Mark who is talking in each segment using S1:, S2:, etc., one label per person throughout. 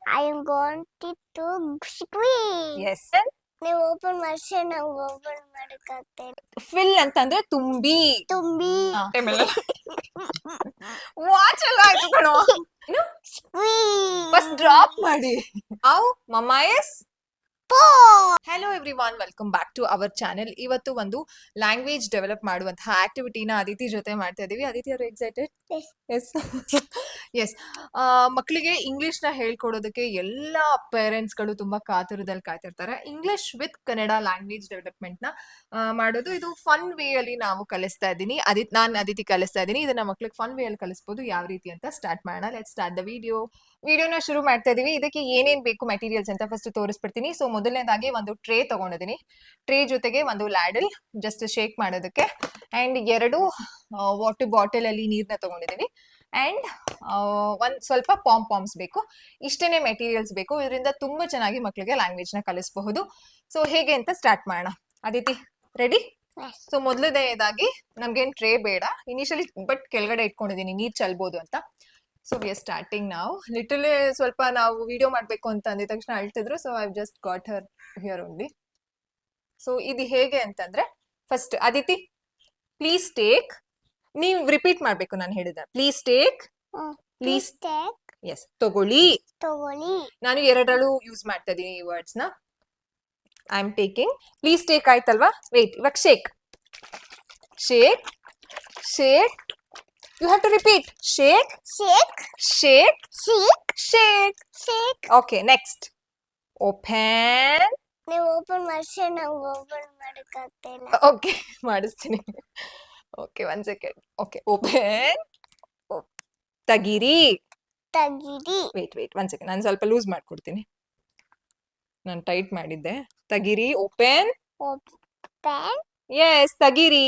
S1: I am going to squeeze.
S2: Yes.
S1: ನೀವು open ಮಾಡಿಸಿ ನಾವು ಓಪನ್ ಮಾಡಕ್ಕಾಗ್ತೇನೆ.
S2: ಫಿಲ್ ಅಂತಂದ್ರೆ ತುಂಬಿ.
S1: ತುಂಬಿ.
S2: ವಾಚ್ ಎಲ್ಲ ಆಯ್ತು ಕಣೋ. ಫಸ್ಟ್ ಡ್ರಾಪ್ ಮಾಡಿ. ನಾವು ಮಮ್ಮ ಎಸ್ hello everyone, welcome back to our channel. ಇವತ್ತು ಒಂದು ಲ್ಯಾಂಗ್ವೇಜ್ ಡೆವಲಪ್ ಮಾಡುವಂತಹ ಆಕ್ಟಿವಿಟಿನ ಅದಿತಿ ಜೊತೆ ಮಾಡ್ತಾ ಇದೀವಿ. ಅದಿತಿ ಅವರು ಎಕ್ಸೈಟೆಡ್? S S. ಮಕ್ಕಳಿಗೆ ಇಂಗ್ಲಿಷ್ನ ಹೇಳ್ಕೊಡೋದಕ್ಕೆ ಎಲ್ಲ ಪೇರೆಂಟ್ಸ್ಗಳು ತುಂಬಾ ಕಾತುರದಲ್ಲಿ ಕಾಯ್ತಿರ್ತಾರೆ. ಇಂಗ್ಲಿಷ್ ವಿತ್ ಕನ್ನಡ ಲ್ಯಾಂಗ್ವೇಜ್ ಡೆವಲಪ್ಮೆಂಟ್ನ ಮಾಡೋದು, ಇದು ಫನ್ ವೇ ಅಲ್ಲಿ ನಾವು ಕಲಿಸ್ತಾ ಇದ್ದೀನಿ. ನಾನು ಅದಿತಿ ಕಲಿಸ್ತಾ ಇದ್ದೀನಿ. ಇದನ್ನ ಮಕ್ಳಿಗೆ ಫನ್ ವೇ ಅಲ್ಲಿ ಕಲಿಸ್ಬೋದು. ಯಾವ ರೀತಿ ಅಂತ ಸ್ಟಾರ್ಟ್ ಮಾಡೋಣ. ಲೆಟ್ಸ್ ಸ್ಟಾರ್ಟ್ ದ ವಿಡಿಯೋನ ಶುರು ಮಾಡ್ತಾ ಇದೀವಿ. ಇದಕ್ಕೆ ಏನೇನ್ ಬೇಕು ಮೆಟೀರಿಯಲ್ಸ್ ಅಂತ ಫಸ್ಟ್ ತೋರಿಸ್ಬಿಡ್ತೀನಿ. ಸೊ ಮೊದಲನೇದಾಗಿ ಒಂದು ಟ್ರೇ ತಗೊಂಡಿದ್ದೀನಿ. ಟ್ರೇ ಜೊತೆಗೆ ಒಂದು ಲ್ಯಾಡಲ್ ಜಸ್ಟ್ ಶೇಕ್ ಮಾಡೋದಕ್ಕೆ, ಅಂಡ್ 2 ವಾಟರ್ ಬಾಟಲ್ ಅಲ್ಲಿ ನೀರ್ನ ತಗೊಂಡಿದ್ದೀನಿ, ಅಂಡ್ ಒಂದ್ ಸ್ವಲ್ಪ ಪಾಮ್ಸ್ ಬೇಕು. ಇಷ್ಟೇನೆ ಮೆಟೀರಿಯಲ್ಸ್ ಬೇಕು. ಇದರಿಂದ ತುಂಬಾ ಚೆನ್ನಾಗಿ ಮಕ್ಕಳಿಗೆ ಲ್ಯಾಂಗ್ವೇಜ್ ನ ಕಲಿಸಬಹುದು. ಸೊ ಹೇಗೆ ಅಂತ ಸ್ಟಾರ್ಟ್ ಮಾಡೋಣ. ಅದಿತಿ ರೆಡಿ? ಸೊ ಮೊದಲನೇದಾಗಿ ನಮ್ಗೇನ್ ಟ್ರೇ ಬೇಡ ಇನಿಷಿಯಲಿ, ಬಟ್ ಕೆಳಗಡೆ ಇಟ್ಕೊಂಡಿದ್ದೀನಿ ನೀರ್ ಚಲ್ಬೋದು ಅಂತ. ಸೊ ವಿ ಆರ್ ಸ್ಟಾರ್ಟಿಂಗ್ ನಾವು. ಲಿಟಲಿ ಸ್ವಲ್ಪ ನಾವು ವಿಡಿಯೋ ಮಾಡ್ಬೇಕು ಅಂತ ಅಂದಿದ ತಕ್ಷಣ ಅಳ್ತಿದ್ರು. So I just got her here only. So ಇದು ಹೇಗೆ ಅಂತಂದ್ರೆ, ಫಸ್ಟ್ ಅದಿತಿ ಪ್ಲೀಸ್ ಟೇಕ್, ನೀವು ರಿಪೀಟ್ ಮಾಡ್ಬೇಕು ನಾನು ಹೇಳಿದ. Please take, please
S1: take.
S2: Yes, ತಗೊಳ್ಳಿ.
S1: ನಾನು
S2: 2 ಯೂಸ್ ಮಾಡ್ತಾ ಇದೀನಿ ಈ ವರ್ಡ್ಸ್ ನ. I am taking. Please take ಆಯ್ತಲ್ವಾ? ವೇಟ್, ಇವಾಗ shake. Shake, shake. You have to repeat. Shake,
S1: shake,
S2: shake,
S1: shake,
S2: shake,
S1: shake.
S2: Okay, next. Open.
S1: ನೀವು ಓಪನ್ ಮಾಡಿಸಿ ನಾವು ಓಪನ್ ಮಾಡಕ್ಕಾಗ್ತೇನೆ.
S2: Okay, ಮಾಡಿಸ್ತೀನಿ. Okay, 1 second. Okay, open. ತಗಿರಿ. Wait, 1 second. ನಾನು ಸ್ವಲ್ಪ loose ಮಾಡ್ಕೊಡ್ತೀನಿ. ನಾನು ಟೈಟ್ ಮಾಡಿದ್ದೆ. ತಗಿರಿ. Open. Yes, ತಗಿರಿ.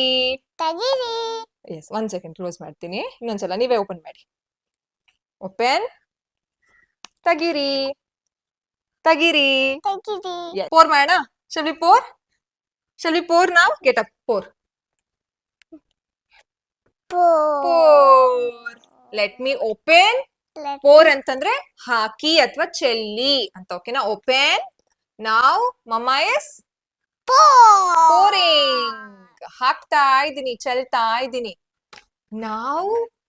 S2: ಎಸ್, 1 ಸೆಕೆಂಡ್ ಕ್ಲೋಸ್ ಮಾಡ್ತೀನಿ. ಇನ್ನೊಂದ್ಸಲ ನೀವೇ ಓಪನ್ ಮಾಡಿ. ಓಪನ್. ತಗಿರಿ. ಪೋರ್ ಮಾಡೋಣ. ಶಲ್ ವಿ ಪೋರ್ ನಾವ್? Get up. Pour. Let me open. Pour ಅಂತಂದ್ರೆ ಹಾಕಿ ಅಥವಾ ಚೆಲ್ಲಿ ಅಂತ. ಓಕೆನಾ? ಓಪನ್. ನಾವ್ ಮಮ್ಮ ಎಸ್ ಪೋರಿಂಗ್. ಹಾಕ್ತಾ ಇದ್ದೀನಿ, ಚೆಲ್ತಾ ಇದ್ದೀನಿ.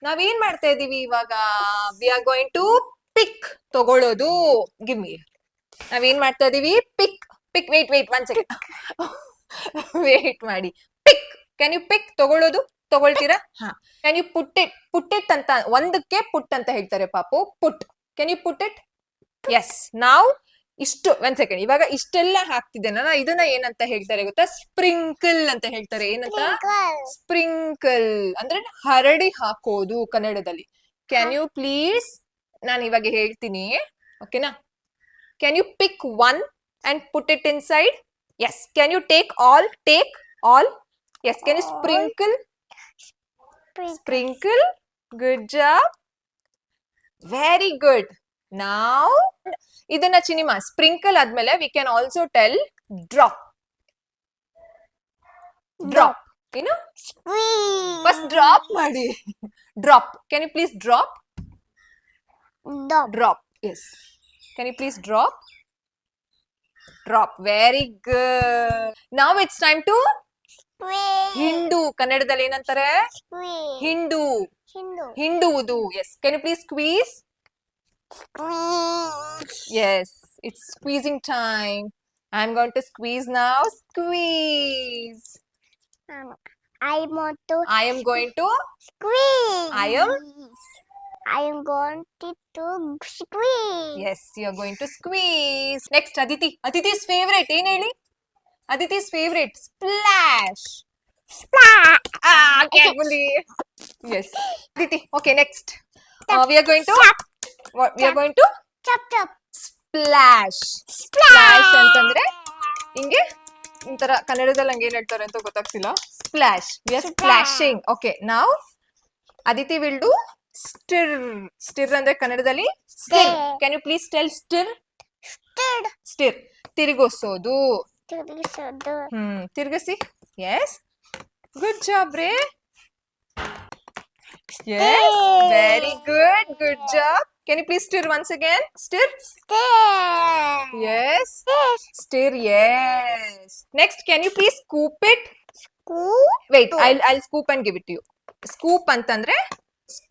S2: ನಾವೇನ್ ಮಾಡ್ತಾ ಇದೀವಿ ಇವಾಗ? We are going to pick. ತಗೊಳ್ಳೋದು. Give me. ನಾವೇನ್ ಮಾಡ್ತಾ ಇದೀವಿ? ಪಿಕ್. Wait 1 second. ವೇಟ್ ಮಾಡಿ. ಪಿಕ್. Can you pick? ತಗೊಳ್ಳೋದು. ತಗೊಳ್ತೀರಾ? ಹಾ. ಕ್ಯಾನ್ ಯು ಪುಟ್ ಇಟ್ ಅಂತ, ಒಂದಕ್ಕೆ ಪುಟ್ ಅಂತ ಹೇಳ್ತಾರೆ ಪಾಪು. Put. Can you put it? Yes. ನಾವ್ ಇಷ್ಟು 1 ಸೆಕೆಂಡ್. ಇವಾಗ ಇಷ್ಟೆಲ್ಲ ಹಾಕ್ತಿದ್ದೇನಲ್ಲ, ಇದನ್ನ ಏನಂತ ಹೇಳ್ತಾರೆ ಗೊತ್ತಾ? ಸ್ಪ್ರಿಂಕಲ್ ಅಂತ ಹೇಳ್ತಾರೆ. ಏನಂತ? ಸ್ಪ್ರಿಂಕಲ್ ಅಂದ್ರೆ ಹರಡಿ ಹಾಕೋದು ಕನ್ನಡದಲ್ಲಿ. Can you please? ನಾನು ಇವಾಗ ಹೇಳ್ತೀನಿ, ಓಕೆನಾ? Can you pick 1 and put it inside? Yes. Can you take all? Yes. Can you sprinkle? Good job. Very good. ನಾವ್ ಇದನ್ನ ಚಿನಿಮಾ ಸ್ಪ್ರಿಂಕಲ್ ಆದ್ಮೇಲೆ we can also tell drop. ಏನು? ಫಸ್ಟ್ ಡ್ರಾಪ್ ಮಾಡಿ. Drop. Can you please drop? Yes. Can you please drop? Very good. ನಾವ್ it's time to ಹಿಂಡು. ಕನ್ನಡದಲ್ಲಿ ಏನಂತಾರೆ? ಹಿಂಡುವುದು. Yes. Can you please squeeze? Yes, it's squeezing time. I'm going to squeeze now. Squeeze.
S1: I am
S2: going to
S1: squeeze.
S2: I am
S1: going to squeeze.
S2: Yes, you're going to squeeze. Next, Aditi. Aditi's favorite. ಏನು ಹೇಳಿ? Aditi's favorite. Splash. Carefully. Yes. Aditi. Okay, next. We are going to
S1: chop.
S2: Splash ಅಂತಂದ್ರೆ ಹಿಂಗೆ ಒಂಥರ ಕನ್ನಡದಲ್ಲಿ ಹಂಗೆ ಏನ್ ಹೇಳ್ತಾರೆ ಅಂತ ಗೊತ್ತಾಗ್ತಿಲ್ಲ. Splash. We are splashing. Okay. ನಾವ್ ಅದಿತಿ ವಿಲ್ ಡು ಸ್ಟಿರ್ ಅಂದ್ರೆ ಕನ್ನಡದಲ್ಲಿ stir. Can you please tell stir? ತಿರುಗಿಸೋದು. ತಿರುಗಿಸಿ. ಎಸ್. ಗುಡ್ ಜಾಬ್ ರೇ. Yes, very good. Good job. Can you please stir once again? Stir.
S1: Stir.
S2: Yes.
S1: Stir.
S2: Stir. Yes. Next, can you please scoop it?
S1: Scoop.
S2: Wait, I'll scoop and give it to you. Scoop ಅಂತಂದ್ರೆ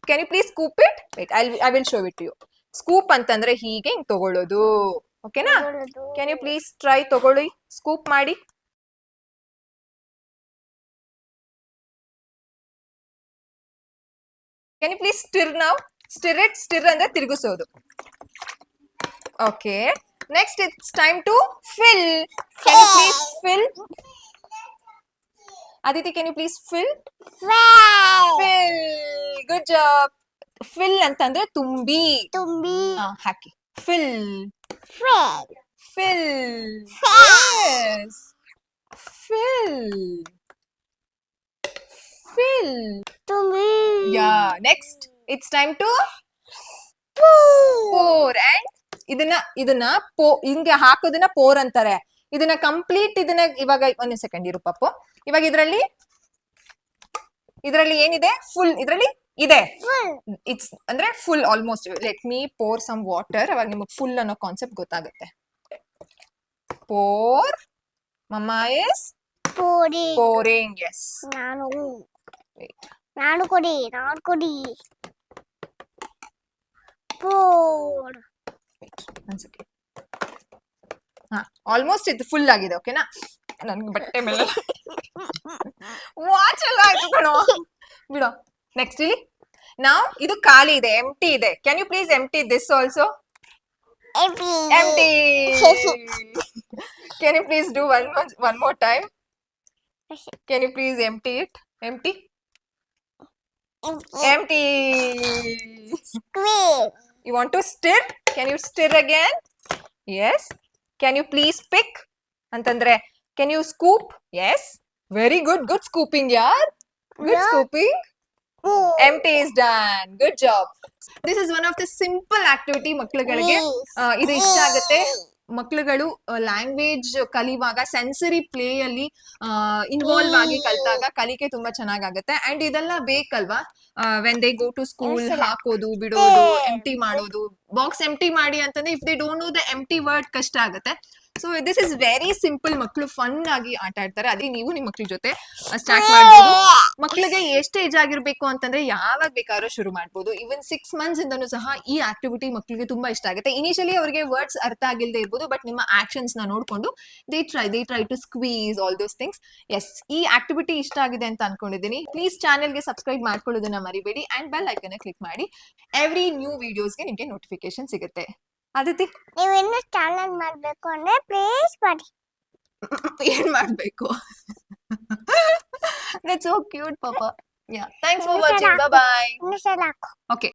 S2: can you please scoop it? Wait, I will show it to you. Scoop ಅಂತಂದ್ರೆ ಹೀಗೆ ಹಿಂಗ್ ತಗೊಳ್ಳೋದು. ಓಕೆನಾ? Can you please try ತಗೊಳ್ಳಿ scoop ಮಾಡಿ. Can you please stir now? Stir it. Stir ಅಂದ್ರೆ ತಿರುಗಿಸೋದು. Okay. Next, it's time to fill. Can you please fill? Aditi, can you please fill? Fill. Good job. Fill ಅಂತಂದ್ರೆ ತುಂಬಿ.
S1: ತುಂಬಿ.
S2: ಹಾಕಿ. Fill.
S1: Fill.
S2: Fill. Yes. Fill. Fill.
S1: ತುಂಬಿ.
S2: Yeah. Next, it's time to
S1: pour.
S2: pour. And ಇದನ್ನ ಹಿಂಗೆ ಹಾಕೋದನ್ನ four ಅಂತಾರೆ. ಇದನ್ನ complete ಇದನ್ನ ಇವಾಗ ಒಂದ್ ಸೆಕೆಂಡ್ ಇರು ಪಾಪು. ಇವಾಗ ಇದ್ರಲ್ಲಿ ಏನಿದೆ? ಫುಲ್ ಇದ್ರಲ್ಲಿ ಇದೆ. ಇಟ್ಸ್ ಅಂದ್ರೆ full almost. Let me pour some water. ಅವಾಗ ನಿಮಗೆ ಫುಲ್ ಅನ್ನೋ ಕಾನ್ಸೆಪ್ಟ್ ಗೊತ್ತಾಗುತ್ತೆ. ಪೋರ್. ಮಮ್ಮ ಇಸ್ ಪೋರಿಂಗ್. ಎಸ್.
S1: ನಾನು ಕೊಡಿ. pour.
S2: ಒಂದ್ ಸೆಕೆಂಡ್. ಆಲ್ಮೋಸ್ಟ್ ಇದು ಫುಲ್ ಆಗಿದೆ. ಓಕೆನಾ? ನನ್ಗೆ ಬಟ್ಟೆ ಮೇಲೆ ವಾಚ್ ಎಲ್ಲ ಆಯ್ತು ಕಣೋ. ಬಿಡೋ. ನೆಕ್ಸ್ಟ್ ಇಲ್ಲಿ ನಾವು ಇದು ಖಾಲಿ ಇದೆ, ಎಂಟಿ ಇದೆ. Can you please empty this also? Empty. Can you please do one more time? Can you please empty it? Empty. Empty.
S1: Squeeze.
S2: You want to stir? Can you stir again? Yes. Can you please pick? Antandre, can you scoop? Yes. Very good. Good scooping, yaar. Good scooping. Empty is done. Good job. This is one of the simple activity ಮಕ್ಕಳುಗಳಿಗೆ ಇದು ಇಷ್ಟ ಆಗುತ್ತೆ. ಮಕ್ಕಳುಗಳು language ಕಲಿಯುವಾಗ sensory play ಅಲ್ಲಿ involve ಆಗಿ ಕಲ್ತಾಗ ಕಲಿಕೆ ತುಂಬಾ ಚೆನ್ನಾಗಾಗುತ್ತೆ. ಅಂಡ್ ಇದೆಲ್ಲ ಬೇಕಲ್ವಾ? When they go to school ಹಾಕೋದು ಬಿಡೋದು, ಎಂಟಿ ಮಾಡೋದು. ಬಾಕ್ಸ್ ಎಂಟಿ ಮಾಡಿ ಅಂತಂದ್ರೆ if they don't know the empty word ಕಷ್ಟ ಆಗುತ್ತೆ. So this is very simple. ಮಕ್ಕಳು ಫನ್ ಆಗಿ ಆಟ ಆಡ್ತಾರೆ. ಅದೇ ನೀವು ನಿಮ್ಮ ಮಕ್ಳ ಜೊತೆ ಸ್ಟಾರ್ಟ್ ಮಾಡ್ಬೋದು. ಮಕ್ಕಳಿಗೆ ಎಷ್ಟು ಏಜ್ ಆಗಿರ್ಬೇಕು ಅಂತಂದ್ರೆ ಯಾವಾಗ ಬೇಕಾದ್ರೂ ಶುರು ಮಾಡ್ಬೋದು. ಈವನ್ 6 months ಇಂದನೂ ಸಹ ಈ ಆಕ್ಟಿವಿಟಿ ಮಕ್ಕಳಿಗೆ ತುಂಬಾ ಇಷ್ಟ ಆಗುತ್ತೆ. ಇನಿಷಿಯಲಿ ಅವರಿಗೆ ವರ್ಡ್ಸ್ ಅರ್ಥ ಆಗಿಲ್ಲದೆ ಇರ್ಬೋದು, ಬಟ್ ನಿಮ್ಮ ಆಕ್ಷನ್ಸ್ ನ ನೋಡ್ಕೊಂಡು they try to squeeze all those things. Yes, ಈ ಆಕ್ಟಿವಿಟಿ ಇಷ್ಟ ಆಗಿದೆ ಅಂತ ಅನ್ಕೊಂಡಿದ್ದೀನಿ. ಪ್ಲೀಸ್ ಚಾನೆಲ್ಗೆ ಸಬ್ಸ್ಕ್ರೈಬ್ ಮಾಡ್ಕೊಳ್ಳೋದನ್ನ ಮರಿಬೇಡಿ. ಅಂಡ್ ಬೆಲ್ ಐಕನ್ ಕ್ಲಿಕ್ ಮಾಡಿ. ಎವ್ರಿ ನ್ಯೂ ವಿಡಿಯೋಸ್ಗೆ ನಿಮಗೆ ನೋಟಿಫಿಕೇಶನ್ ಸಿಗುತ್ತೆ. ಅದಿತಿ,
S1: ನೀವು ಇನ್ನೂ ಚಾಲೆಂಜ್ ಮಾಡಬೇಕು ಅಂದ್ರೆ ಪ್ಲೀಸ್ ಮಾಡಿ.
S2: ಏನ್ ಮಾಡ್ಬೇಕು? That's so cute, Papa. Yeah. Thanks for watching. Bye bye. Okay.